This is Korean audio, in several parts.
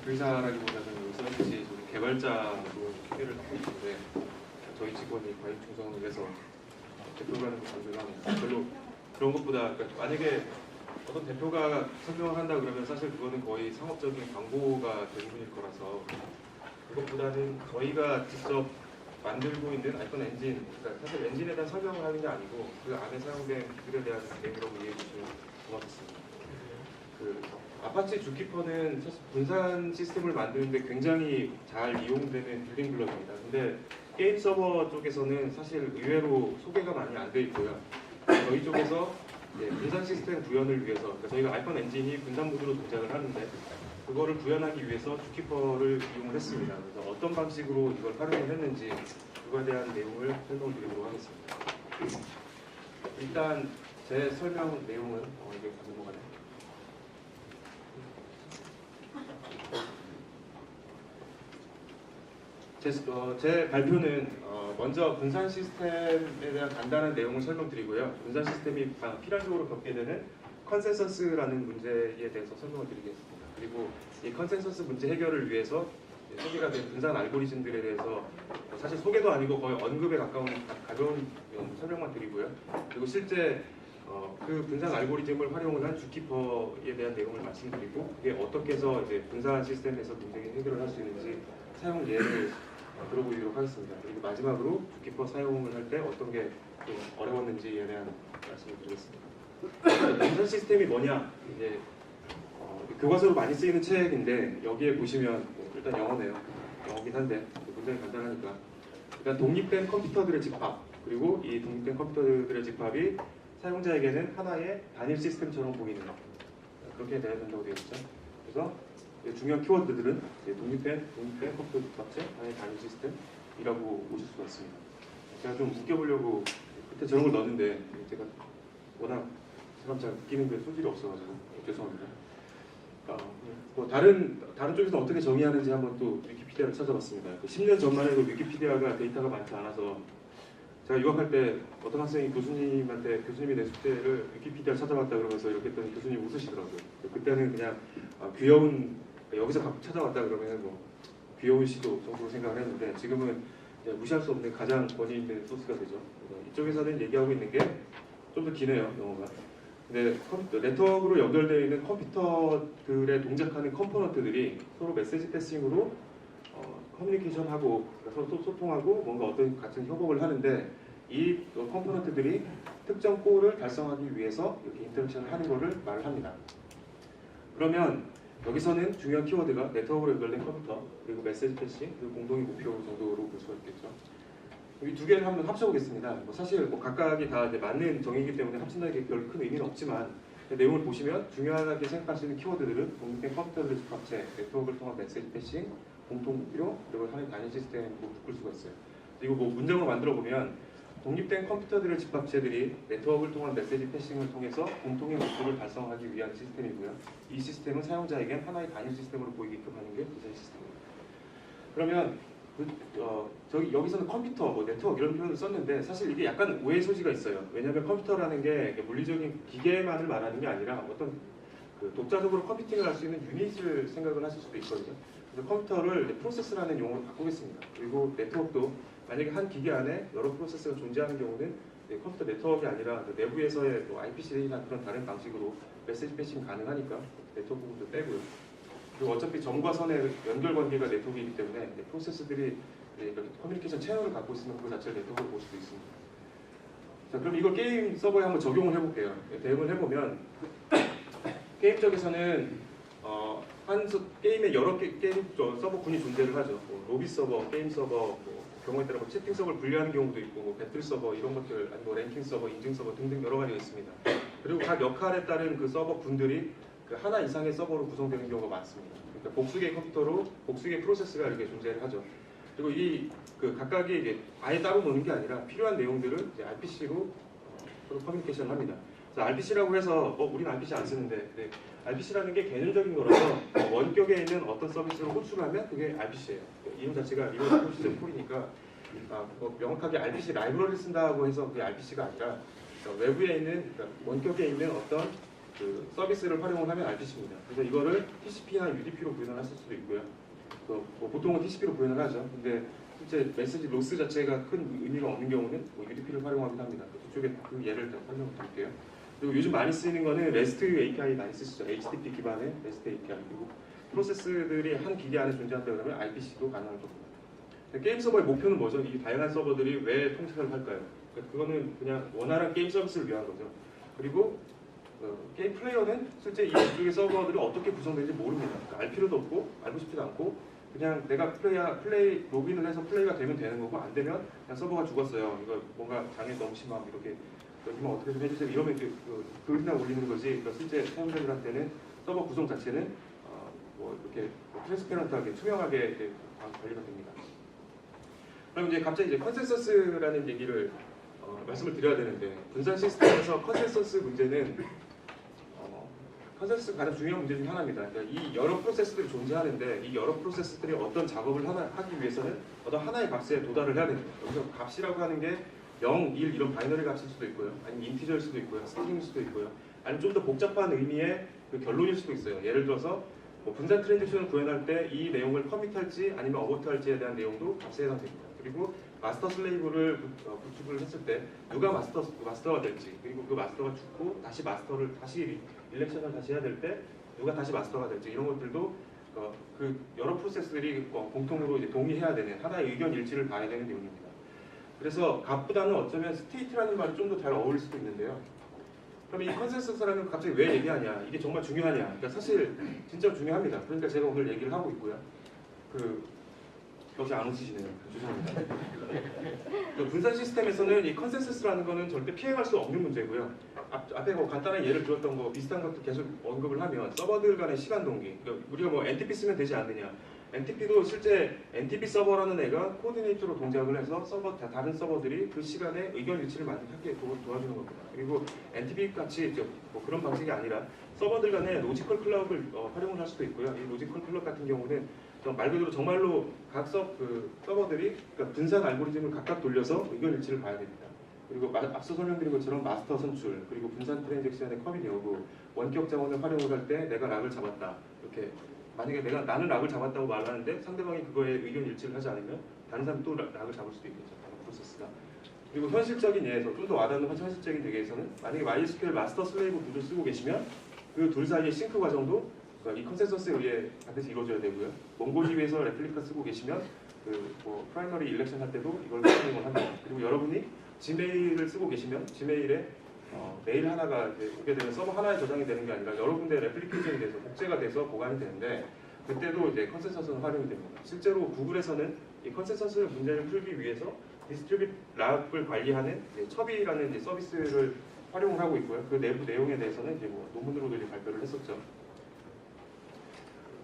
의사라기보다는 여기서 개발자로 소개를 하고 있는데 저희 직원이 과잉 충성을 해서 대표가는 강조를 합니다. 별로 그런 것보다 그러니까 만약에 어떤 대표가 설명을 한다 그러면 사실 그거는 거의 상업적인 광고가 대부분일 거라서 그것보다는 저희가 직접 만들고 있는 아이폰 엔진, 그러니까 사실 엔진에 대한 설명을 하는 게 아니고 그 안에 사용된 기술에 대한 내용이라고 이해해 주시면 고맙겠습니다. 그 아파치 주키퍼는 사실 분산 시스템을 만드는데 굉장히 잘 이용되는 빌딩 블럭입니다. 근데 게임 서버 쪽에서는 사실 의외로 소개가 많이 안 돼 있고요. 저희 쪽에서 분산 시스템 구현을 위해서 그러니까 저희가 아이폰 엔진이 분산 모드로 동작을 하는데 그거를 구현하기 위해서 주키퍼를 이용을 했습니다. 그래서 어떤 방식으로 이걸 활용을 했는지 그거에 대한 내용을 설명을 드리도록 하겠습니다. 일단 제 설명 내용은 이게 넘어가네요. 제 발표는 먼저 분산 시스템에 대한 간단한 내용을 설명드리고요. 분산 시스템이 필연적으로 겪게 되는 컨센서스라는 문제에 대해서 설명을 드리겠습니다. 그리고 이 컨센서스 문제 해결을 위해서 소개가 된 분산 알고리즘들에 대해서 사실 소개도 아니고 거의 언급에 가까운 가벼운 설명만 드리고요. 그리고 실제 그 분산 알고리즘을 활용을 한 주키퍼에 대한 내용을 말씀드리고 그게 어떻게 해서 이제 분산 시스템에서 문제 해결을 할 수 있는지 사용 예를 들어보도록 하겠습니다. 그리고 마지막으로 주키퍼 사용을 할 때 어떤 게 좀 어려웠는지에 대한 말씀을 드리겠습니다. 분산 시스템이 뭐냐? 이제 교과서로 많이 쓰이는 책인데 여기에 보시면 일단 영어네요. 영어긴 한데 굉장히 간단하니까 일단 독립된 컴퓨터들의 집합 그리고 이 독립된 컴퓨터들의 집합이 사용자에게는 하나의 단일 시스템처럼 보이는 그렇게 돼야 된다고 되어 있죠. 그래서 중요한 키워드들은 독립된 컴퓨터 집합체 하나의 단일 시스템이라고 보실 수가 있습니다. 제가 좀 웃겨보려고 그때 저런 걸 넣었는데 제가 워낙 사람 잘 웃기는 데 소질이 없어가지고 죄송합니다. 뭐 다른 쪽에서 어떻게 정의하는지 한번 또 위키피디아를 찾아봤습니다. 10년 전만 해도 위키피디아가 데이터가 많지 않아서 제가 유학할 때 어떤 학생이 교수님이 낸 숙제를 위키피디아를 찾아봤다 그러면서 이렇게 했더니 교수님 웃으시더라고요. 그때는 그냥 귀여운 여기서 찾아왔다 그러면 뭐 귀여운 시도 정도로 생각을 했는데 지금은 무시할 수 없는 가장 권위 있는 소스가 되죠. 이쪽에서는 얘기하고 있는 게 좀 더 기네요, 영어가. 근데 네트워크로 연결되어 있는 컴퓨터들에 동작하는 컴포넌트들이 서로 메시지 패싱으로 커뮤니케이션하고 서로 소통하고 뭔가 어떤 같은 협업을 하는데 이 컴포넌트들이 특정 골을 달성하기 위해서 이렇게 인터랙션을 하는 것을 말을 합니다. 그러면 여기서는 중요한 키워드가 네트워크로 연결된 컴퓨터 그리고 메시지 패싱 그리고 공동의 목표 정도로 볼 수가 있겠죠. 이 두 개를 한번 합쳐보겠습니다. 사실 각각이 다 맞는 정의이기 때문에 합친다는 게 별 큰 의미는 없지만 내용을 보시면 중요하게 생각하시는 키워드들은 독립된 컴퓨터들의 집합체, 네트워크를 통한 메시지 패싱, 공통 목표, 그리고 하나의 단일 시스템으로 묶을 수가 있어요. 그리고 문장으로 만들어 보면 독립된 컴퓨터들의 집합체들이 네트워크를 통한 메시지 패싱을 통해서 공통의 목표를 달성하기 위한 시스템이고요. 이 시스템은 사용자에겐 하나의 단일 시스템으로 보이게끔 하는 게 분산 시스템입니다. 그러면 여기서는 컴퓨터, 네트워크 이런 표현을 썼는데 사실 이게 약간 오해의 소지가 있어요. 왜냐하면 컴퓨터라는 게 물리적인 기계만을 말하는 게 아니라 어떤 독자적으로 컴퓨팅을 할 수 있는 유닛을 생각을 하실 수도 있거든요. 그래서 컴퓨터를 프로세스라는 용어로 바꾸겠습니다. 그리고 네트워크도 만약에 한 기계 안에 여러 프로세스가 존재하는 경우는 컴퓨터 네트워크가 아니라 내부에서의 IPC나 그런 다른 방식으로 메시지 패싱 가능하니까 네트워크 부분도 빼고요. 그리고 어차피 점과 선의 연결 관계가 네트워크이기 때문에 프로세스들이 커뮤니케이션 채널을 갖고 있으면 그 자체를 네트워크로 볼 수도 있습니다. 자, 그럼 이걸 게임 서버에 한번 적용을 해볼게요. 대응을 해보면 게임 쪽에서는 게임에 여러 게임 서버군이 존재를 하죠. 로비 서버, 게임 서버, 경우에 따라 채팅 서버를 분리하는 경우도 있고 배틀 서버 이런 것들 아니면 랭킹 서버, 인증 서버 등등 여러 가지가 있습니다. 그리고 각 역할에 따른 그 서버 군들이 하나 이상의 서버로 구성되는 경우가 많습니다. 그러니까 복수의 컴퓨터로 복수의 프로세스가 이렇게 존재를 하죠. 그리고 각각이 이제 아예 따로 노는 게 아니라 필요한 내용들을 이제 RPC로 커뮤니케이션을 합니다. 그래서 RPC라고 해서 우리는 RPC 안 쓰는데 RPC라는 게 개념적인 거라서 원격에 있는 어떤 서비스를 호출하면 그게 RPC예요. 이름 자체가 리모트 프로시저 폴이니까 명확하게 RPC 라이브러리를 쓴다고 해서 그게 RPC가 아니라 외부에 있는 원격에 있는 어떤 그 서비스를 활용을 하면 RPC입니다. 그래서 이거를 TCP나 UDP로 구현을 하실 수도 있고요. 뭐 보통은 TCP로 구현을 하죠. 근데 실제 메시지 로스 자체가 큰 의미가 없는 경우는 뭐 UDP를 활용하기도 합니다. 그쪽에 그 예를 더 설명을 드릴게요. 그리고 요즘 많이 쓰이는 거는 REST API 많이 쓰시죠. HTTP 기반의 REST API. 그리고 프로세스들이 한 기계 안에 존재한다 그러면 RPC도 가능할 겁니다. 게임 서버의 목표는 뭐죠? 이 다양한 서버들이 왜 통신을 할까요? 그거는 그냥 원활한 게임 서비스를 위한 거죠. 그리고 게임 플레이어는 실제 이쪽의 서버들이 어떻게 구성되는지 모릅니다. 그러니까 알 필요도 없고 알고 싶지도 않고 그냥 내가 플레이 로그인을 해서 플레이가 되면 되는 거고 안 되면 그냥 서버가 죽었어요. 이거 뭔가 장애 너무 심함 이렇게 이거 어떻게 좀 해주세요. 이러면 글이나 올리는 거지. 그러니까 실제 사용자들한테는 서버 구성 자체는 뭐 이렇게 트랜스페런트하게 투명하게 이렇게 관리가 됩니다. 그럼 이제 갑자기 이제 컨센서스라는 얘기를 말씀을 드려야 되는데 분산 시스템에서 컨센서스 문제는 컨센서스가 가장 중요한 문제 중 하나입니다. 그러니까 이 여러 프로세스들이 존재하는데 이 여러 프로세스들이 어떤 작업을 하기 위해서는 어떤 하나의 값에 도달을 해야 됩니다. 여기서 값이라고 하는 게 0, 1 이런 바이너리 값일 수도 있고요. 아니면 인티저일 수도 있고요. 스트링일 수도 있고요. 아니면 좀 더 복잡한 의미의 그 결론일 수도 있어요. 예를 들어서 뭐 분산 트랜잭션을 구현할 때 이 내용을 커밋할지 아니면 어버트할지에 대한 내용도 값에 해당됩니다. 그리고 마스터 슬레이브를 구축을 했을 때 누가 마스터가 될지 그리고 그 마스터가 죽고 다시 일렉션을 다시 해야 될 때 누가 다시 마스터가 될지 이런 것들도 그 여러 프로세스들이 공통으로 이제 동의해야 되는 하나의 의견 일치를 봐야 되는 내용입니다. 그래서 값보다는 어쩌면 스테이트라는 말이 좀 더 잘 어울릴 수도 있는데요. 그럼 이 컨센서스라는 거 갑자기 왜 얘기하냐? 이게 정말 중요하냐? 그러니까 사실 진짜 중요합니다. 그러니까 제가 오늘 얘기를 하고 있고요. 역시 안 웃으시네요. 죄송합니다. 분산 시스템에서는 이 컨센서스라는 거는 절대 피해갈 수 없는 문제고요. 앞에 간단한 예를 들었던 거 비슷한 것도 계속 언급을 하면 서버들 간의 시간 동기. 그러니까 우리가 뭐 NTP 쓰면 되지 않느냐. NTP도 실제 NTP 서버라는 애가 코디네이터로 동작을 해서 다른 서버들이 그 시간에 의견 일치를 만들게 도와주는 겁니다. 그리고 NTP 같이 뭐 그런 방식이 아니라 서버들 간에 로지컬 클럭을 활용을 할 수도 있고요. 이 로지컬 클럭 같은 경우는 말 그대로 정말로 각 서버들이 그러니까 분산 알고리즘을 각각 돌려서 의견 일치를 봐야 됩니다. 그리고 앞서 설명드린 것처럼 마스터 선출, 그리고 분산 트랜잭션의 커밋 여부, 원격 자원을 활용을 할 때 내가 락을 잡았다. 이렇게 만약에 나는 락을 잡았다고 말하는데 상대방이 그거에 의견 일치를 하지 않으면 다른 사람이 또 락을 잡을 수도 있겠죠. 다른 프로세스가. 그리고 현실적인 예에서 좀 더 와닿는 현실적인 예에서는 만약에 MySQL 마스터 슬레이브 구조를 쓰고 계시면 그 둘 사이의 싱크 과정도 이 컨센서스에 의해 반드시 이루어져야 되고요. 몽고디비에서 레플리카 쓰고 계시면 뭐 프라이머리 일렉션 할 때도 이걸 활용을 합니다. 그리고 여러분이 지메일을 쓰고 계시면 지메일에 메일 하나가 오게 되면 서버 하나에 저장이 되는 게 아니라 여러 군데 레플리케이션이 돼서 복제가 돼서 보관이 되는데 그때도 이제 컨센서스는 활용이 됩니다. 실제로 구글에서는 이 컨센서스 문제를 풀기 위해서 디스트리뷰트 락을 관리하는 첩이라는 이제 서비스를 활용을 하고 있고요. 그 내부 내용에 대해서는 이제 뭐 논문으로도 이제 발표를 했었죠.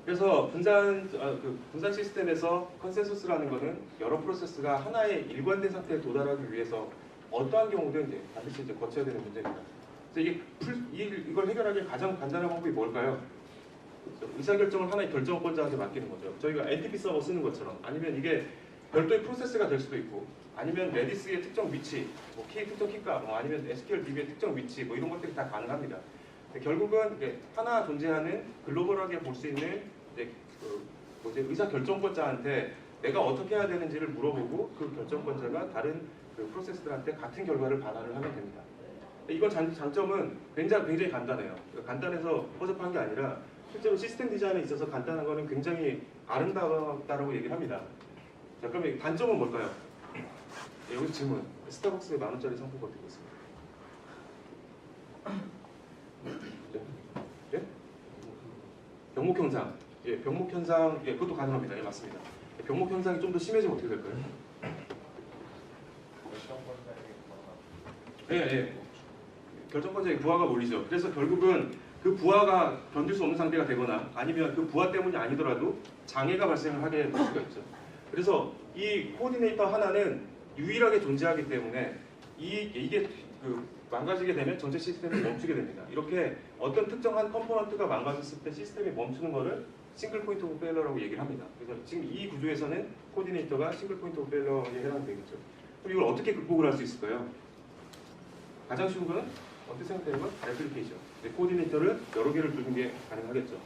그래서 분산 시스템에서 컨센서스라는 것은 여러 프로세스가 하나의 일관된 상태에 도달하기 위해서 어떠한 경우든 이제 반드시 이제 거쳐야 되는 문제입니다. 그래서 이걸 해결하기 가장 간단한 방법이 뭘까요? 의사결정을 하나의 결정권자한테 맡기는 거죠. 저희가 NTP 서버 쓰는 것처럼 아니면 이게 별도의 프로세스가 될 수도 있고 아니면 레디스의 특정 위치, 뭐 특정 키값, 아니면 SQL DB의 특정 위치 뭐 이런 것들이 다 가능합니다. 결국은 하나 존재하는 글로벌하게 볼 수 있는 의사 결정권자한테 내가 어떻게 해야 되는지를 물어보고 그 결정권자가 다른 프로세스들한테 같은 결과를 반환을 하면 됩니다. 이건 장점은 굉장히 간단해요. 간단해서 허접한 게 아니라 실제로 시스템 디자인에 있어서 간단한 거는 굉장히 아름다웠다라고 얘기를 합니다. 자, 그럼 단점은 뭘까요? 여기서 질문. 스타벅스에 10,000원짜리 상품권 드리고 있습니다. 예? 병목 현상. 예, 병목 현상. 예, 그것도 가능합니다. 예, 맞습니다. 병목 현상이 좀 더 심해지면 어떻게 될까요? 예. 결정권자의 부하가 몰리죠. 그래서 결국은 그 부하가 견딜 수 없는 상태가 되거나 아니면 그 부하 때문이 아니더라도 장애가 발생을 하게 될 수가 있죠. 그래서 이 코디네이터 하나는 유일하게 존재하기 때문에 이게 망가지게 되면 전체 시스템이 멈추게 됩니다. 이렇게 어떤 특정한 컴포넌트가 망가졌을 때 시스템이 멈추는 것을 싱글 포인트 오브 페일러라고 얘기를 합니다. 그래서 지금 이 구조에서는 코디네이터가 싱글 포인트 오브 페일러에 해당되겠죠. 그럼 이걸 어떻게 극복을 할 수 있을까요? 가장 쉬운 거는 어떻게 생각되는 건 레플리케이션. 코디네이터를 여러 개를 두는 게 가능하겠죠.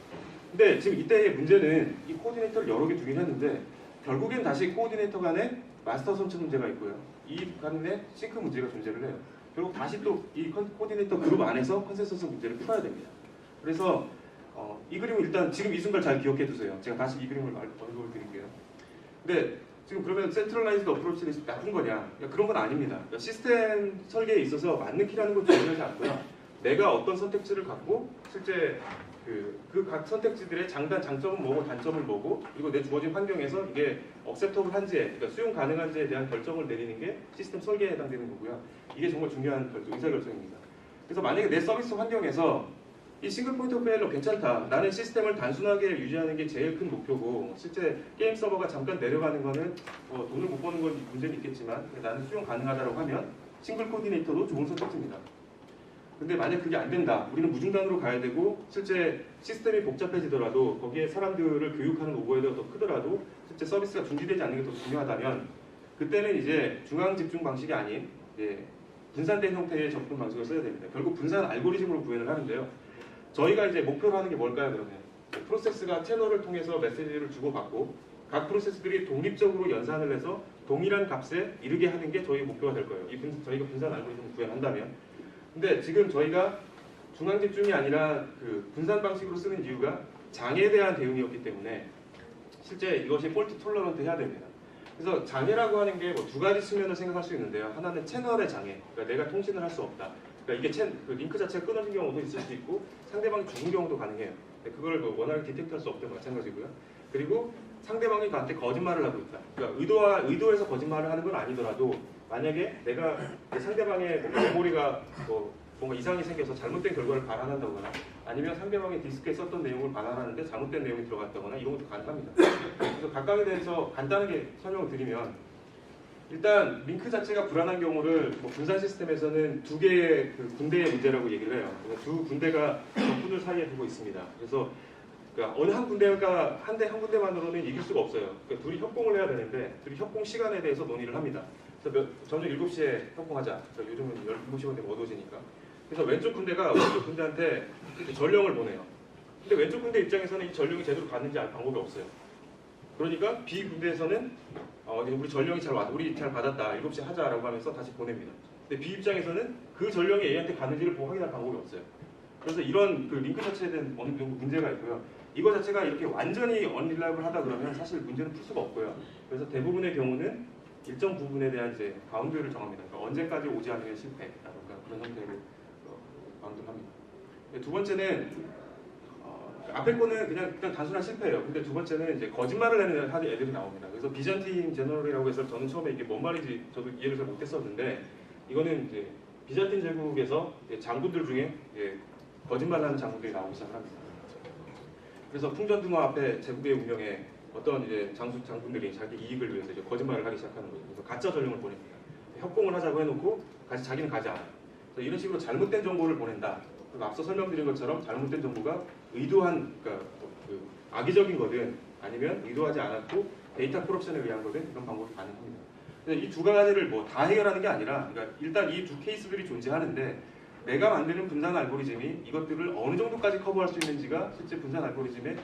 근데 지금 이때의 문제는 이 코디네이터를 여러 개 두긴 했는데 결국엔 다시 코디네이터 간에 마스터 선체 문제가 있고요. 이 간에 싱크 문제가 존재를 해요. 결국 다시 또 이 코디네이터 그룹 안에서 컨센서스 문제를 풀어야 됩니다. 그래서 이 그림을 일단 지금 이 순간 잘 기억해 두세요. 제가 다시 이 그림을 언급을 드릴게요. 근데 지금 그러면 센트럴라이즈드 어프로치는 나쁜 거냐? 그런 건 아닙니다. 시스템 설계에 있어서 맞는 키라는 건 중요하지 않고요. 내가 어떤 선택지를 갖고 실제 그 각 선택지들의 장점은 뭐고 단점을 뭐고 그리고 내 주어진 환경에서 이게 억셉터블한지에 그러니까 수용 가능한지에 대한 결정을 내리는 게 시스템 설계에 해당되는 거고요. 이게 정말 중요한 의사결정입니다. 그래서 만약에 내 서비스 환경에서 이 싱글 포인트 오브 페일러 괜찮다. 나는 시스템을 단순하게 유지하는 게 제일 큰 목표고 실제 게임 서버가 잠깐 내려가는 거는 돈을 못 버는 건 문제는 있겠지만 나는 수용 가능하다고 하면 싱글 코디네이터도 좋은 선택지입니다. 근데 만약 그게 안 된다. 우리는 무중단으로 가야 되고 실제 시스템이 복잡해지더라도 거기에 사람들을 교육하는 오버헤드가 더 크더라도 실제 서비스가 중지되지 않는 게 더 중요하다면 그때는 이제 중앙 집중 방식이 아닌 분산된 형태의 접근 방식을 써야 됩니다. 결국 분산 알고리즘으로 구현을 하는데요. 저희가 이제 목표로 하는 게 뭘까요, 그러면? 프로세스가 채널을 통해서 메시지를 주고받고 각 프로세스들이 독립적으로 연산을 해서 동일한 값에 이르게 하는 게 저희 목표가 될 거예요. 저희가 분산 알고리즘을 구현한다면. 근데 지금 저희가 중앙 집중이 아니라 그 분산 방식으로 쓰는 이유가 장애에 대한 대응이었기 때문에 실제 이것이 폴트 톨러런트 해야 됩니다. 그래서 장애라고 하는 게 뭐 두 가지 측면을 생각할 수 있는데요. 하나는 채널의 장애, 그러니까 내가 통신을 할 수 없다. 그러니까 이게 그 링크 자체가 끊어진 경우도 있을 수 있고 상대방이 죽은 경우도 가능해요. 그걸 원활하게 디텍트할 수 없을 때 마찬가지고요. 그리고 상대방이 나한테 거짓말을 하고 있다. 그러니까 의도해서 거짓말을 하는 건 아니더라도 만약에 내가 상대방의 메모리가 뭔가 이상이 생겨서 잘못된 결과를 반환한다거나 아니면 상대방의 디스크에 썼던 내용을 반환하는데 잘못된 내용이 들어갔다거나 이런 것도 가능합니다. 그래서 각각에 대해서 간단하게 설명을 드리면 일단 링크 자체가 불안한 경우를 분산 시스템에서는 두 개의 군대의 문제라고 얘기를 해요. 두 군대가 적군을 사이에 두고 있습니다. 그래서 그러니까 어느 한 군대가 한 군데만으로는 이길 수가 없어요. 그러니까 둘이 협공을 해야 되는데 둘이 협공 시간에 대해서 논의를 합니다. 그래서 저녁 7시에 협공하자. 요즘은 7시간 되면 어두워지니까. 그래서 왼쪽 군대가 오른쪽 군대한테 전령을 보내요. 근데 왼쪽 군대 입장에서는 이 전령이 제대로 갔는지 알 방법이 없어요. 그러니까 B 군대에서는 우리 전령이 우리 잘 받았다. 7시에 하자라고 하면서 다시 보냅니다. 근데 B 입장에서는 그 전령이 A한테 갔는지를 확인할 방법이 없어요. 그래서 이런 링크 자체에 대한 어느 정도 문제가 있고요. 이거 자체가 이렇게 완전히 언릴라이블하다 그러면 사실 문제는 풀 수가 없고요. 그래서 대부분의 경우는 일정 부분에 대한 이제 바운드를 정합니다. 그러니까 언제까지 오지 않으면 실패라든가 그런 형태로 바운드를 합니다. 두 번째는 앞에 거는 그냥 단순한 실패예요. 근데 두 번째는 이제 거짓말을 하는 애들이 나옵니다. 그래서 비잔틴 제너럴이라고 해서 저는 처음에 이게 뭔 말인지 저도 이해를 잘 못했었는데 이거는 이제 비잔틴 제국에서 장군들 중에 거짓말하는 장군들이 나오기 시작합니다. 그래서 풍전등화 앞에 제국의 운명에 어떤 이제 장군들이 자기 이익을 위해서 이제 거짓말을 하기 시작하는 거죠. 그래서 가짜 전령을 보냅니다. 협공을 하자고 해놓고 자기는 가지 않아요. 그래서 이런 식으로 잘못된 정보를 보낸다. 앞서 설명드린 것처럼 잘못된 정보가 의도한, 그러니까 악의적인 거든 아니면 의도하지 않았고 데이터 코럽션에 의한 거든 이런 방법이 가능합니다. 이 두 가지를 다 해결하는 게 아니라, 그러니까 일단 이 두 케이스들이 존재하는데 내가 만드는 분산 알고리즘이 이것들을 어느 정도까지 커버할 수 있는지가 실제 분산 알고리즘의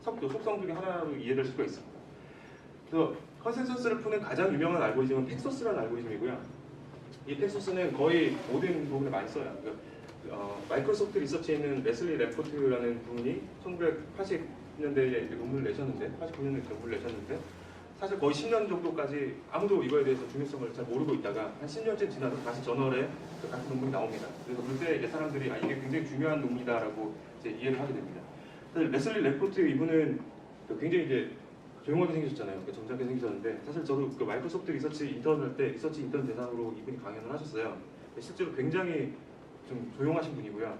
속성 중에 하나로 이해될 수가 있습니다. 그래서 컨센서스를 푸는 가장 유명한 알고리즘은 팩소스라는 알고리즘이고요. 이 팩소스는 거의 모든 부분에 많이 써요. 마이크로소프트 리서치에 있는 레슬리 레포트라는 분이 1980년대에 논문을 내셨는데, 89년에 논문을 내셨는데, 사실 거의 10년 정도까지 아무도 이거에 대해서 중요성을 잘 모르고 있다가 한 10년째 지나서 다시 저널에 같은 논문이 나옵니다. 그래서 그때 이제 사람들이 이게 굉장히 중요한 논문이다라고 이제 이해를 하게 됩니다. 사실 레슬리 레포트 이분은 굉장히 이제 조용하게 생기셨잖아요. 점잖게 생기셨는데, 사실 저도 마이크로소프트 리서치 인턴 할 때 리서치 인턴 대상으로 이분이 강연을 하셨어요. 실제로 굉장히 좀 조용하신 분이고요.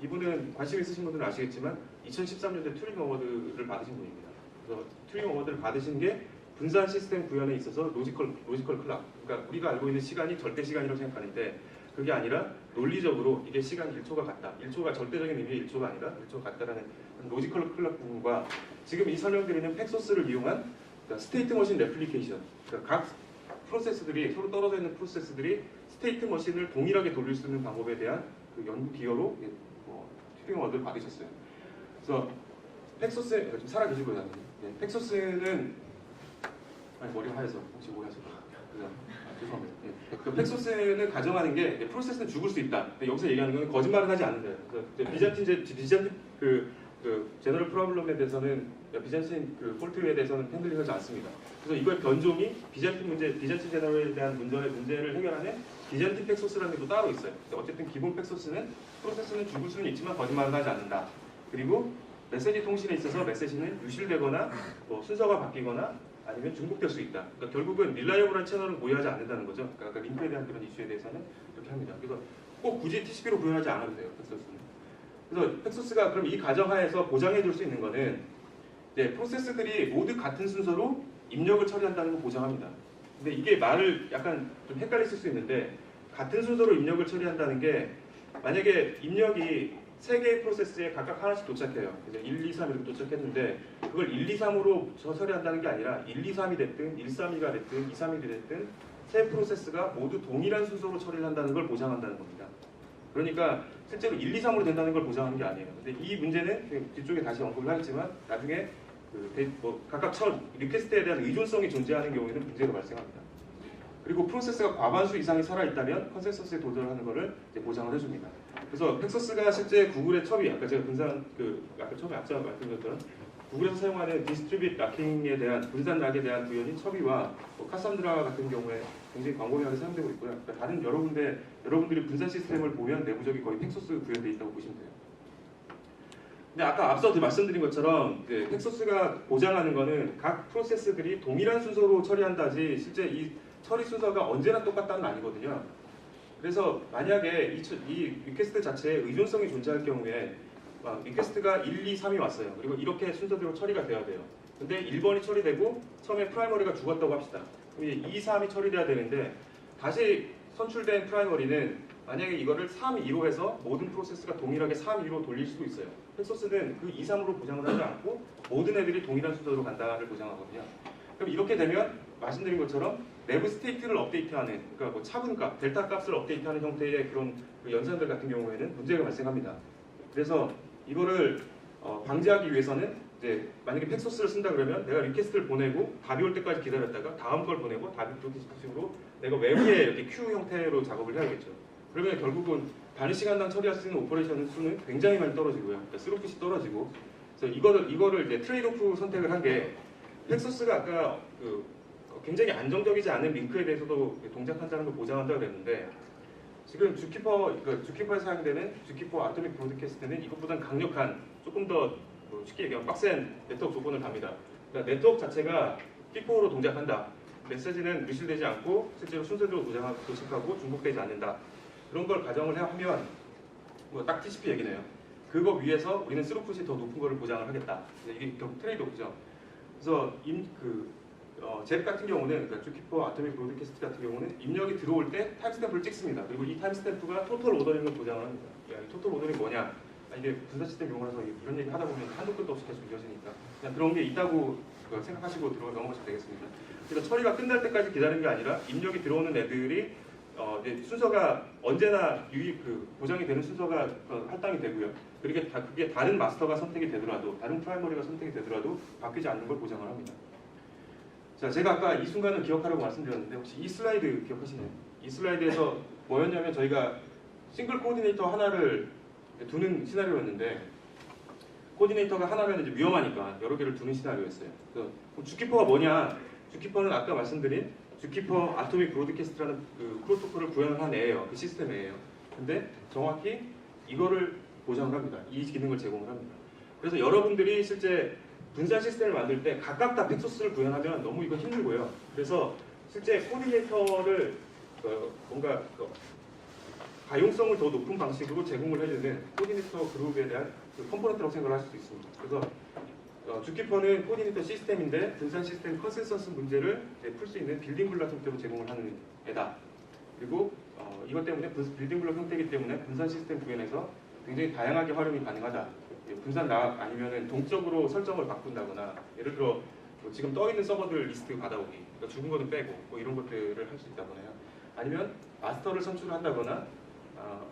이분은 관심 있으신 분들은 아시겠지만 2013년도에 튜링 어워드를 받으신 분입니다. 그래서 튜링 어워드를 받으신 게 분산 시스템 구현에 있어서 로지컬 클락, 그러니까 우리가 알고 있는 시간이 절대 시간이라고 생각하는데 그게 아니라 논리적으로 이게 시간 1초가 같다. 1초가 절대적인 의미의 1초가 아니라 1초가 같다라는 로지컬 클락 부분과 지금 이 설명드리는 팩소스를 이용한 스테이트 머신 레플리케이션, 그러니까 각 프로세스들이 서로 떨어져 있는 프로세스들이 스테이트 머신을 동일하게 돌릴 수 있는 방법에 대한 연구 기여로 튜링 어워드를 받으셨어요. 그래서 팩소스 좀 살아 계시고요. 네, 팩소스는 머리가 하얘서 혹시 오해하실까? 죄송합니다. 네. 그 팩소스는 가정하는 게 프로세스는 죽을 수 있다. 근데 여기서 얘기하는 건 거짓말은 하지 않는다. 그래서 비잔틴 제너럴 프로블럼에 대해서는 비잔틴 폴트에 대해서는 핸들링하지 않습니다. 그래서 이거의 변종이 비잔틴 제너럴에 대한 문제를 해결하는 비잔틴 팩소스라는 게 또 따로 있어요. 어쨌든 기본 팩소스는 프로세스는 죽을 수는 있지만 거짓말은 하지 않는다. 그리고 메시지 통신에 있어서 메시지는 유실되거나 순서가 바뀌거나 아니면 중복될 수 있다. 그러니까 결국은 릴라이어블한 채널은 보유하지 않는다는 거죠. 그러니까 링크에 대한 그런 이슈에 대해서는 이렇게 합니다. 그래서 꼭 굳이 TCP로 구현하지 않아도 돼요. 팩소스는. 그래서 팩소스가 그럼 이 가정하에서 보장해줄 수 있는 거는 이제 프로세스들이 모두 같은 순서로 입력을 처리한다는 걸 보장합니다. 근데 이게 말을 약간 좀 헷갈리실 수 있는데 같은 순서로 입력을 처리한다는 게 만약에 입력이 3개의 프로세스에 각각 하나씩 도착해요. 이제 1, 2, 3 이렇게 도착했는데 그걸 1, 2, 3으로 처리한다는 게 아니라 1, 2, 3이 됐든 1, 3, 2가 됐든 2, 3, 1이 됐든 세 프로세스가 모두 동일한 순서로 처리를 한다는 걸 보장한다는 겁니다. 그러니까 실제로 1, 2, 3으로 된다는 걸 보장하는 게 아니에요. 근데 이 문제는 뒤쪽에 다시 언급을 하겠지만 나중에 각각 리퀘스트에 대한 의존성이 존재하는 경우에는 문제가 발생합니다. 그리고 프로세스가 과반수 이상이 살아있다면 컨센서스에 도달하는 것을 보장을 해줍니다. 그래서 팩소스가 실제 구글의 첩이 아까 제가 아까 처음에 앞서 말씀드렸던 구글에서 사용하는 디스트리뷰트 락킹에 대한 분산 락에 대한 구현인 첩이와 카산드라 같은 경우에 굉장히 광범위하게 사용되고 있고요. 그러니까 다른 여러분들이 분산 시스템을 보면 내부적이 거의 팩소스 구현되어 있다고 보시면 돼요. 근데 아까 앞서 말씀드린 것처럼 팩소스가 보장하는 것은 각 프로세스들이 동일한 순서로 처리한다지 실제 이 처리 순서가 언제나 똑같다는 아니거든요. 그래서 만약에 이 리퀘스트 자체에 의존성이 존재할 경우에 리퀘스트가 1, 2, 3이 왔어요. 그리고 이렇게 순서대로 처리가 돼야 돼요. 근데 1번이 처리되고 처음에 프라이머리가 죽었다고 합시다. 그럼 2, 3이 처리돼야 되는데 다시 선출된 프라이머리는 만약에 이거를 3, 2로 해서 모든 프로세스가 동일하게 3, 2로 돌릴 수도 있어요. 팩소스는 그 2, 3으로 보장을 하지 않고 모든 애들이 동일한 순서로 간다를 보장하거든요. 그럼 이렇게 되면 말씀드린 것처럼 내부 스테이트를 업데이트하는, 그러니까 뭐 차분값, 델타 값을 업데이트하는 형태의 그런 연산들 같은 경우에는 문제가 발생합니다. 그래서 이거를 방지하기 위해서는 이제 만약에 팩소스를 쓴다 그러면 내가 리퀘스트를 보내고 답이 올 때까지 기다렸다가 다음 걸 보내고 답이 그렇게 식으로 내가 외부에 이렇게 큐 형태로 작업을 해야겠죠. 그러면 결국은 단위 시간당 처리할 수 있는 오퍼레이션 수는 굉장히 많이 떨어지고요. 그러니까 스루풋이 떨어지고. 그래서 이거를 이제 트레이드오프 선택을 한 게 팩소스가 아까 굉장히 안정적이지 않은 링크에 대해서도 동작한다는 걸 보장한다고 그랬는데 지금 주키퍼에 사용되는 주키퍼 아토믹 브로드캐스트는 이것보다는 강력한 조금 더 쉽게 얘기하면 빡센 네트워크 조건을 답니다. 그러니까 네트워크 자체가 P4로 동작한다. 메시지는 유실되지 않고 실제로 순서대로 도착하고 중복되지 않는다. 그런 걸 가정을 하면 딱 TCP 얘기네요. 그거 위에서 우리는 스루풋이 더 높은 거를 보장을 하겠다. 이게 결국 트레이드오프죠. 그래서 잽 같은 경우는 그러니까 주키퍼 아토믹 브로드캐스트 같은 경우는 입력이 들어올 때 타임스탬프를 찍습니다. 그리고 이 타임스탬프가 토털 오더링을 보장을 합니다. 이 토털 오더링이 뭐냐? 이게 분산 시스템 용어라서 이런 얘기 하다 보면 한도 끝도 없이 계속 이어지니까 그냥 그런 게 있다고 생각하시고 넘어가시면 되겠습니다. 그래서 처리가 끝날 때까지 기다리는 게 아니라 입력이 들어오는 애들이 순서가 언제나 보장이 되는 순서가 할당이 되고요. 그게 다른 마스터가 선택이 되더라도 다른 프라이머리가 선택이 되더라도 바뀌지 않는 걸 보장을 합니다. 자, 제가 아까 이 순간을 기억하라고 말씀드렸는데 혹시 이 슬라이드 기억하시나요? 이 슬라이드에서 뭐였냐면 저희가 싱글 코디네이터 하나를 두는 시나리오였는데 코디네이터가 하나면 이제 위험하니까 여러 개를 두는 시나리오였어요. 그래서 주키퍼가 뭐냐? 주키퍼는 아까 말씀드린 주키퍼 아토믹 브로드캐스트라는 프로토콜을 구현을 한 애예요. 그 시스템 애예요. 근데 정확히 이거를 보장을 합니다. 이 기능을 제공을 합니다. 그래서 여러분들이 실제 분산 시스템을 만들 때 각각 다 팩소스를 구현하면 너무 이거 힘들고요. 그래서 실제 코디네이터를 뭔가 가용성을 더 높은 방식으로 제공을 해주는 코디네이터 그룹에 대한 컴포넌트라고 생각을 할 수도 있습니다. 그래서 주키퍼는 코디네이터 시스템인데 분산 시스템 컨센서스 문제를 풀 수 있는 빌딩 블록 형태로 제공을 하는 애다. 그리고 이것 때문에 빌딩 블록 형태이기 때문에 분산 시스템 구현에서 굉장히 다양하게 활용이 가능하다. 분산 락 아니면은 동적으로 설정을 바꾼다거나 예를 들어 지금 떠 있는 서버들 리스트 받아오기, 그러니까 죽은 거는 빼고 이런 것들을 할 수 있다거나요. 아니면 마스터를 선출한다거나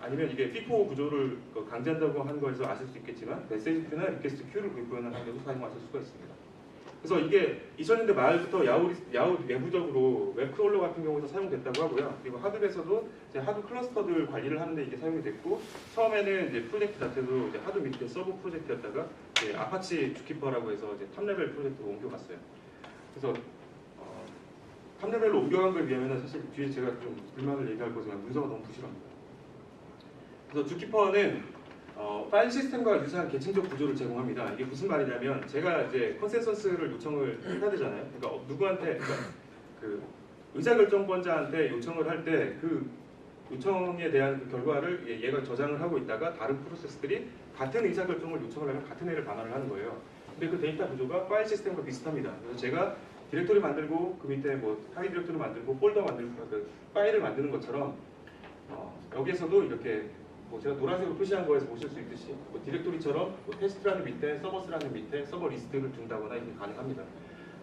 아니면 이게 FIFO 구조를 강제한다고 하는 거에서 아실 수 있겠지만 메시지나 리퀘스트 큐를 구현하는 데도 사용하실 수가 있습니다. 그래서 이게 2000년대 말부터 야후 내부적으로 웹크롤러 같은 경우에도 사용됐다고 하고요. 그리고 하드에서도 이제 하드 클러스터들 관리를 하는데 이게 사용이 됐고, 처음에는 이제 프로젝트 자체도 이제 하드 밑에 서브 프로젝트였다가 이제 아파치 주키퍼라고 해서 이제 탑레벨 프로젝트로 옮겨갔어요. 그래서 탑레벨로 옮겨간 거에 비하면 사실 뒤에 제가 좀 불만을 얘기할 거지만 문서가 너무 부실합니다. 그래서 주키퍼는 파일 시스템과 유사한 계층적 구조를 제공합니다. 이게 무슨 말이냐면 제가 이제 컨센서스를 요청을 해야 되잖아요. 그러니까 누구한테 그 의사결정권자한테 요청을 할 때 그 요청에 대한 그 결과를 얘가 저장을 하고 있다가 다른 프로세스들이 같은 의사결정을 요청을 하면 같은 애를 반환을 하는 거예요. 근데 그 데이터 구조가 파일 시스템과 비슷합니다. 그래서 제가 디렉토리 만들고 그 밑에 뭐 파일 디렉토리 만들고 폴더 만들고 그 파일을 만드는 것처럼 여기에서도 이렇게 뭐 제가 노란색으로 표시한 거에서 보실 수 있듯이 뭐 디렉토리처럼 뭐 테스트라는 밑에 서버스라는 밑에 서버 리스트를 둔다거나 이게 가능합니다.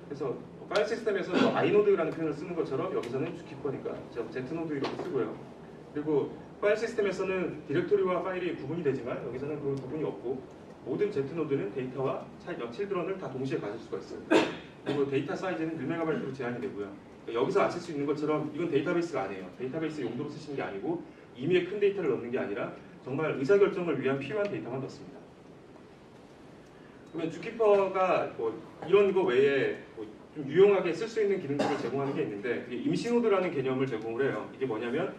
그래서 파일 시스템에서 뭐 iNode라는 표현을 쓰는 것처럼 여기서는 주키퍼니까 Z노드 이렇게 쓰고요. 그리고 파일 시스템에서는 디렉토리와 파일이 구분이 되지만 여기서는 그 구분이 없고 모든 Z노드는 데이터와 칠드런을 다 동시에 가질 수가 있어요. 그리고 데이터 사이즈는 1MB로 제한이 되고요. 그러니까 여기서 아실 수 있는 것처럼 이건 데이터베이스가 아니에요. 데이터베이스 용도로 쓰시는 게 아니고 이미의 큰 데이터를 넣는 게 아니라 정말 의사결정을 위한 필요한 데이터만 넣습니다. 그러면 주키퍼가 뭐 이런 거 외에 뭐 좀 유용하게 쓸 수 있는 기능들을 제공하는 게 있는데 이게 임시노드라는 개념을 제공을 해요. 이게 뭐냐면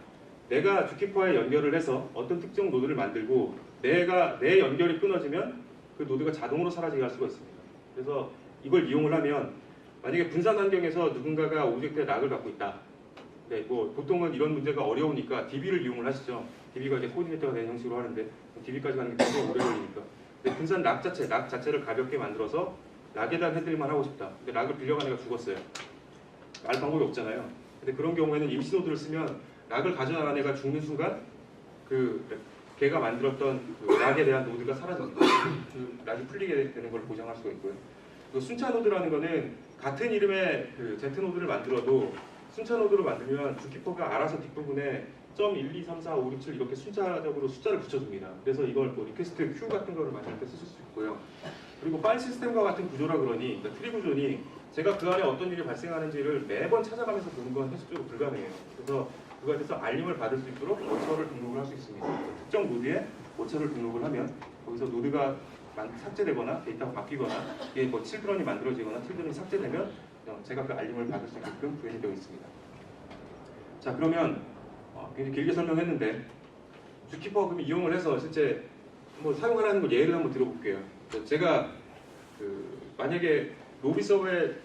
내가 주키퍼에 연결을 해서 어떤 특정 노드를 만들고 내 연결이 끊어지면 그 노드가 자동으로 사라지게 할 수가 있습니다. 그래서 이걸 이용을 하면 만약에 분산 환경에서 누군가가 오브젝트에 락을 갖고 있다. 네, 뭐 보통은 이런 문제가 어려우니까 DB를 이용을 하시죠. DB가 이제 코디네이터가 되는 형식으로 하는데 DB까지 가는 게 굉장히 오래 걸리니까. 근데 분산 락 자체를 가볍게 만들어서 락에다 해드릴만 하고 싶다. 근데 락을 빌려간 애가 죽었어요. 알 방법이 없잖아요. 근데 그런 경우에는 임시노드를 쓰면 락을 가져나간 애가 죽는 순간 걔가 만들었던 그 락에 대한 노드가 사라집니다. 그 락이 풀리게 되는 걸 보장할 수가 있고요. 그 순차 노드라는 거는 같은 이름의 그 Z 노드를 만들어도 순차 노드로 만들면 주키퍼가 알아서 뒷부분에 .1, 2, 3, 4, 5, 6, 7 이렇게 순차적으로 숫자를 붙여줍니다. 그래서 이걸 뭐 리퀘스트 큐 같은 거를 만들 때 쓰실 수 있고요. 그리고 파일 시스템과 같은 구조라 그러니 그러니까 트리 구조니 제가 그 안에 어떤 일이 발생하는지를 매번 찾아가면서 보는 건 현실적으로 불가능해요. 그래서 그거에 대해서 알림을 받을 수 있도록 워처를 등록을 할 수 있습니다. 특정 노드에 워처를 등록을 하면 거기서 노드가 삭제되거나 데이터가 바뀌거나 이게 뭐 칠드런이 만들어지거나 칠드런이 삭제되면 제가 그 알림을 받을 수 있게끔 구현이 되어 있습니다. 자, 그러면 굉장히 길게 설명했는데 주키퍼 그럼 이용을 해서 실제 뭐 사용하라는 걸 예를 한번 들어볼게요. 제가 만약에 로비 서버에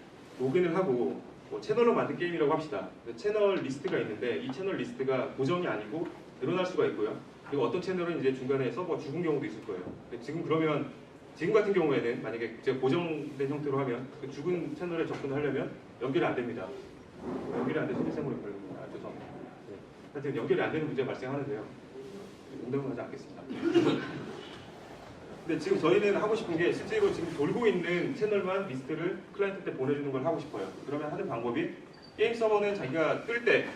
로그인을 하고 뭐 채널로 만든 게임이라고 합시다. 채널 리스트가 있는데 이 채널 리스트가 고정이 아니고 늘어날 수가 있고요. 그리고 어떤 채널은 이제 중간에 서버가 죽은 경우도 있을 거예요. 지금 같은 경우에는 만약에 제가 고정된 형태로 하면 그 죽은 채널에 접근을 하려면 연결이 안 됩니다. 연결이 안 돼서 실생물에 걸립니다. 죄송합니다. 네. 하여튼 연결이 안 되는 문제가 발생하는데요. 농담은 하지 않겠습니다. 근데 지금 저희는 하고 싶은 게 실제로 지금 돌고 있는 채널만 리스트를 클라이언트한테 보내주는 걸 하고 싶어요. 그러면 하는 방법이 게임 서버는 자기가 뜰 때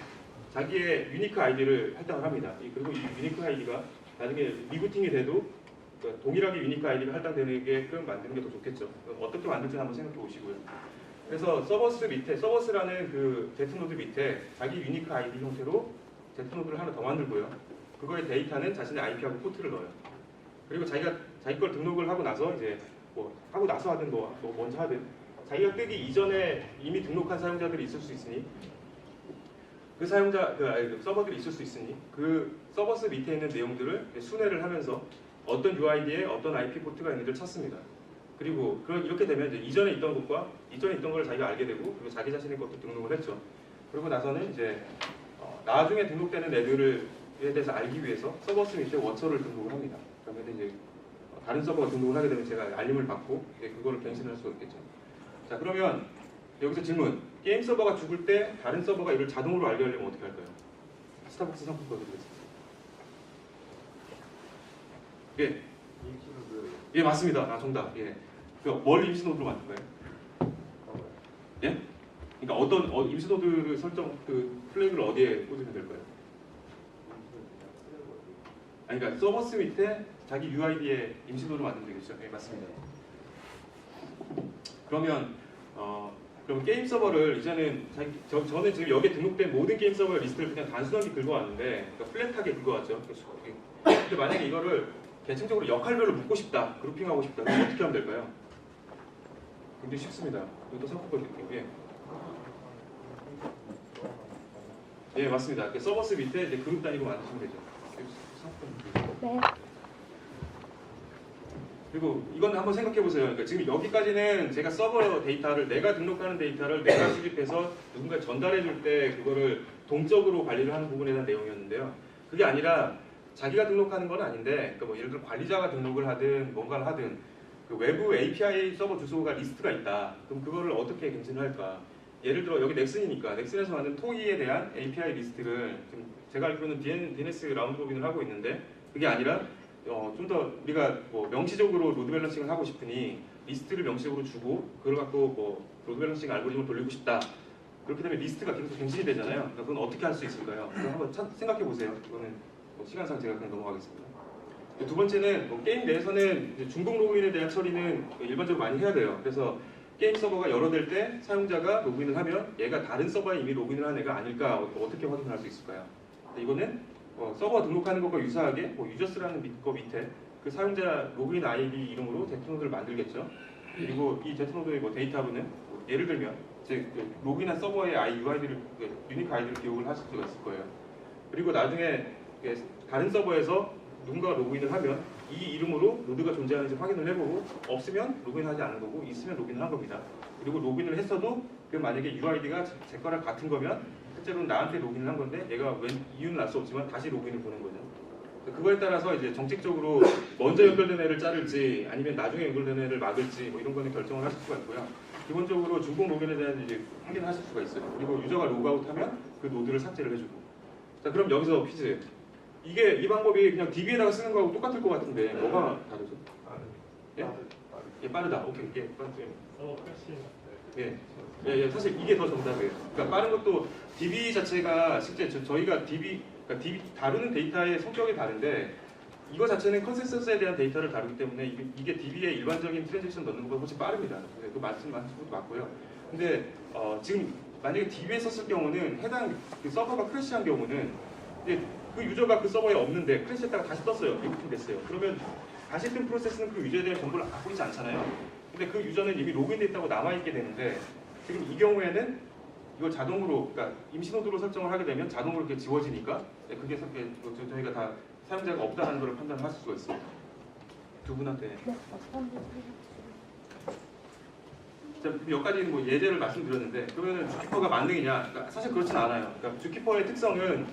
자기의 유니크 아이디를 할당을 합니다. 그리고 이 유니크 아이디가 나중에 리부팅이 돼도 그러니까 동일하게 유니크 아이디가 할당되게끔 만드는 게 더 좋겠죠. 어떻게 만들지 한번 생각해 보시고요. 그래서 서버스라는 그 Z노드 밑에 자기 유니크 아이디 형태로 Z노드를 하나 더 만들고요. 그거의 데이터는 자신의 IP하고 포트를 넣어요. 그리고 자기 걸 등록을 하고 나서 이제 뭐 하고 나서 하든 뭐 먼저 하든 자기가 뜨기 이전에 이미 등록한 사용자들이 있을 수 있으니 그 서버들이 있을 수 있으니 그 서버스 밑에 있는 내용들을 순회를 하면서 어떤 UID에 어떤 IP 포트가 있는지를 찾습니다. 그리고 이렇게 되면 이제 이전에 있던 걸 자기가 알게 되고 그리고 자기 자신의 것도 등록을 했죠. 그리고 나서는 이제 나중에 등록되는 애들에 대해서 알기 위해서 서버스 밑에 워처를 등록을 합니다. 그러면 이제 다른 서버가 등록을 하게 되면 제가 알림을 받고 그거를 갱신을 할 수가 있겠죠. 자, 그러면 여기서 질문. 게임 서버가 죽을 때 다른 서버가 이걸 자동으로 알게 하려면 어떻게 할까요? 스타벅스 상품권 드리겠습니다. 예. 예, 맞습니다. 정답. 예. 뭘 임시노드로 만들까요? 예? 그러니까 임시노드 설정 플래그를 어디에 꽂으면 될까요? 아니 그러니까 서버스 밑에 자기 UID에 임시노드 만들면 되겠죠. 네, 맞습니다. 그러면 그럼 게임 서버를 이제는 저는 지금 여기에 등록된 모든 게임 서버의 리스트를 그냥 단순하게 긁어왔는데, 그러니까 플랫하게 긁어왔죠. 근데 만약에 이거를 계층적으로 역할별로 묶고 싶다, 그룹핑하고 싶다, 그럼 어떻게 하면 될까요? 굉장히 쉽습니다. 이것도 생각해 볼게요. 예, 맞습니다. 서버스 밑에 이제 그룹 단위로 만드시면 되죠. 네. 그리고 이건 한번 생각해 보세요. 그러니까 지금 여기까지는 제가 서버 데이터를, 내가 등록하는 데이터를 내가 수집해서 누군가 전달해 줄 때 그거를 동적으로 관리를 하는 부분에 대한 내용이었는데요. 그게 아니라 자기가 등록하는 건 아닌데, 그러니까 뭐 예를 들어 관리자가 등록을 하든 뭔가를 하든 그 외부 API 서버 주소가 리스트가 있다. 그럼 그거를 어떻게 갱신을 할까? 예를 들어 여기 넥슨이니까 넥슨에서 만든 토이에 대한 API 리스트를 지금 제가 알기로는 DNS 라운드 로빈을 하고 있는데, 그게 아니라 좀 더 우리가 뭐 명시적으로 로드 밸런싱을 하고 싶으니 리스트를 명시적으로 주고 그걸 갖고 뭐 로드 밸런싱 알고리즘을 돌리고 싶다. 그렇게 되면 리스트가 계속 갱신이 되잖아요. 그러니까 그건 어떻게 할 수 있을까요? 그럼 한번 생각해 보세요. 이거는 뭐 시간상 제가 그냥 넘어가겠습니다. 두 번째는 뭐 게임 내에서는 이제 중복 로그인에 대한 처리는 일반적으로 많이 해야 돼요. 그래서 게임 서버가 열어될 때 사용자가 로그인을 하면 얘가 다른 서버에 이미 로그인을 한 애가 아닐까 어떻게 확인할 수 있을까요? 이거는 서버 등록하는 것과 유사하게 뭐 유저스라는 거 밑에 그 사용자 로그인 아이디 이름으로 데트노드를 만들겠죠. 그리고 이 데트노드의 뭐 데이터분은 뭐 예를 들면 그 로그인한 서버의 UID를 유니크 아이디를 기억을 하실 수가 있을 거예요. 그리고 나중에 다른 서버에서 누군가가 로그인을 하면 이 이름으로 노드가 존재하는지 확인을 해보고 없으면 로그인하지 않은 거고 있으면 로그인을 한 겁니다. 그리고 로그인을 했어도 그 만약에 UID가 제 거랑 같은 거면 실제로는 나한테 로그인을 한 건데 얘가 왜 이유는 알 수 없지만 다시 로그인을 보는 거죠. 그거에 따라서 이제 정책적으로 먼저 연결된 애를 자를지 아니면 나중에 연결된 애를 막을지 뭐 이런 거는 결정을 하실 수가 있고요. 기본적으로 중복 로그인에 대한 이제 확인을 하실 수가 있어요. 그리고 유저가 로그아웃하면 그 노드를 삭제를 해주고. 자, 그럼 여기서 퀴즈. 이 방법이 그냥 DB에다가 쓰는 거하고 똑같을 것 같은데 뭐가 다르죠? 예, 빠르다. 오케이, 예, 빠르죠. 예, 사실 이게 더 정답이에요. 그러니까 빠른 것도 DB 자체가 실제 저희가 그러니까 DB 다루는 데이터의 성격이 다른데 이거 자체는 컨센서스에 대한 데이터를 다루기 때문에 이게 DB에 일반적인 트랜잭션 넣는 것보다 훨씬 빠릅니다. 그 말씀하신 것도 맞고요. 근데 지금 만약에 DB에 썼을 경우는 해당 그 서버가 크래시한 경우는 그 유저가 그 서버에 없는데 크래시했다가 다시 떴어요. 리부팅 됐어요. 그러면 다시 뜬 프로세스는 그 유저에 대한 정보를 갖고 있지 않잖아요. 근데 그 유저는 이미 로그인돼 있다고 남아있게 되는데 지금 이 경우에는 이걸 자동으로, 그러니까 임시노드로 설정을 하게 되면 자동으로 이렇게 지워지니까 그게 저희가 다 사용자가 없다는 걸 판단하실 수가 있습니다. 두 분한테. 네, 자, 여기까지는 뭐 예제를 말씀드렸는데 그러면 주키퍼가 만능이냐? 그러니까 사실 그렇진 않아요. 그러니까 주키퍼의 특성은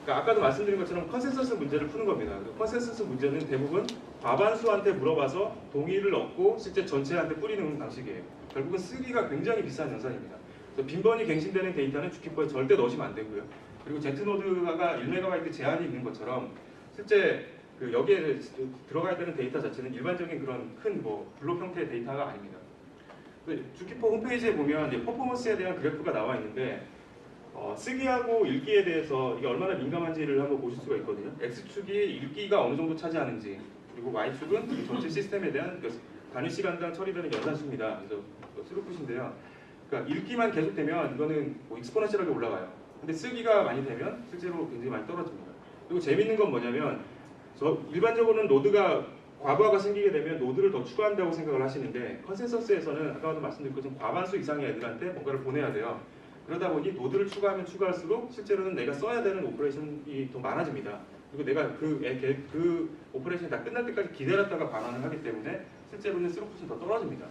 그러니까 아까도 말씀드린 것처럼 컨센서스 문제를 푸는 겁니다. 컨센서스 문제는 대부분 과반수한테 물어봐서 동의를 얻고 실제 전체한테 뿌리는 방식이에요. 결국은 쓰기가 굉장히 비싼 현상입니다. 그래서 빈번히 갱신되는 데이터는 주키퍼에 절대 넣으시면 안 되고요. 그리고 Z노드가 1MB 제한이 있는 것처럼 실제 그 여기에 들어가야 되는 데이터 자체는 일반적인 그런 큰 뭐 블록 형태의 데이터가 아닙니다. 주키퍼 홈페이지에 보면 이제 퍼포먼스에 대한 그래프가 나와 있는데 쓰기하고 읽기에 대해서 이게 얼마나 민감한지를 한번 보실 수가 있거든요. X축이 읽기가 어느 정도 차지하는지, 그리고 Y축은 이 전체 시스템에 대한 단위 시간당 처리되는 연산수입니다. 그래서 스루풋인데요. 그러니까 읽기만 계속되면 이거는 뭐 익스포넨셜하게 올라가요. 근데 쓰기가 많이 되면 실제로 굉장히 많이 떨어집니다. 그리고 재밌는 건 뭐냐면 일반적으로는 노드가 과부하가 생기게 되면 노드를 더 추가한다고 생각을 하시는데 컨센서스에서는 아까도 말씀드린 것처럼 과반수 이상의 애들한테 뭔가를 보내야 돼요. 그러다 보니 노드를 추가하면 추가할수록 실제로는 내가 써야 되는 오퍼레이션이 더 많아집니다. 그리고 내가 그 오퍼레이션이 다 끝날 때까지 기다렸다가 반환을 하기 때문에 실제로는 스루풋이 더 떨어집니다.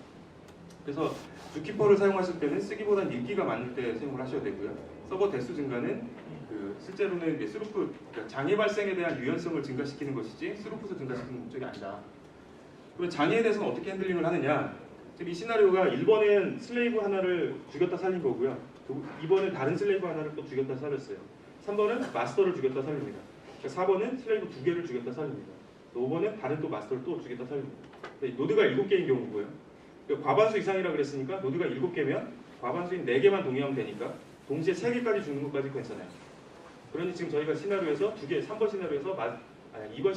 그래서 주키퍼를 사용하실 때는 쓰기보다는 읽기가 많을 때 사용을 하셔야 되고요. 서버 대수 증가는 실제로는 이제 스루풋, 그러니까 장애 발생에 대한 유연성을 증가시키는 것이지 스루풋을 증가시키는 목적이 아니다. 그럼 장애에 대해서는 어떻게 핸들링을 하느냐? 지금 이 시나리오가 1번은 슬레이브 하나를 죽였다 살린 거고요. 2번은 다른 슬레이브 하나를 또 죽였다 살렸어요. 3번은 마스터를 죽였다 살립니다. 4번은 슬레이브 2개를 죽였다 살립니다. 5번은 다른 또 마스터를 또 죽였다 살립니다. 노드가 7개인 경우고요. 그러니까 과반수 이상이라 그랬으니까 노드가 7개면 과반수인 4개만 동의하면 되니까 동시에 3개까지 죽는 것까지 괜찮아요. 그러니 지금 저희가 시나리오에서 3번 시나리오에서 2번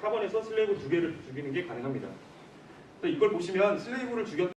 4번에서 슬레이브 2개를 죽이는 게 가능합니다. 이걸 보시면 슬레이브를 죽였